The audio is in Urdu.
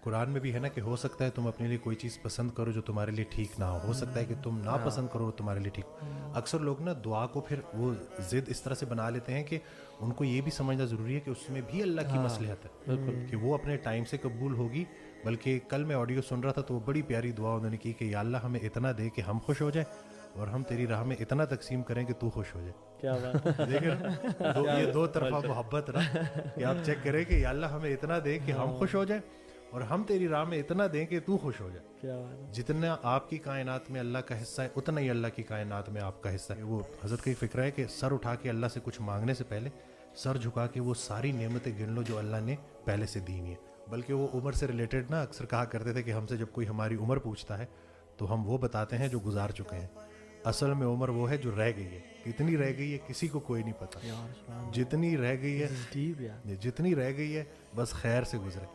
قرآن میں بھی ہے نا کہ ہو سکتا ہے تم اپنے لیے کوئی چیز پسند کرو جو تمہارے لیے ٹھیک نہ ہو سکتا ہے کہ تم نا پسند کرو تمہارے لیے ٹھیک. اکثر لوگ نا دعا کو پھر وہ ضد اس طرح سے بنا لیتے ہیں کہ ان کو یہ بھی سمجھنا ضروری ہے کہ اس میں بھی اللہ کی مصلحت ہے کہ وہ اپنے ٹائم سے قبول ہوگی. بلکہ کل میں آڈیو سن رہا تھا تو وہ بڑی پیاری دعا انہوں نے کی کہ یا اللہ ہمیں اتنا دے کہ ہم خوش ہو جائیں اور ہم تیری راہ میں اتنا تقسیم کریں کہ تو خوش ہو جائے. کیا بات دیکھیں یہ دو طرفہ محبت نا کہ آپ چیک کریں کہ یا اللہ ہمیں اتنا دے کہ ہم خوش ہو جائیں اور ہم تیری راہ میں اتنا دیں کہ تو خوش ہو جائے. جتنا آپ کی کائنات میں اللہ کا حصہ ہے اتنا ہی اللہ کی کائنات میں آپ کا حصہ ہے. وہ حضرت کا ایک فکر ہے کہ سر اٹھا کے اللہ سے کچھ مانگنے سے پہلے سر جھکا کے وہ ساری نعمتیں گن لو جو اللہ نے پہلے سے دی ہیں. بلکہ وہ عمر سے ریلیٹڈ نا اکثر کہا کرتے تھے کہ ہم سے جب کوئی ہماری عمر پوچھتا ہے تو ہم وہ بتاتے ہیں جو گزار چکے ہیں. اصل میں عمر وہ ہے جو رہ گئی ہے. کتنی رہ گئی ہے کسی کو کوئی نہیں پتا. جتنی رہ گئی ہے بس خیر سے گزرے.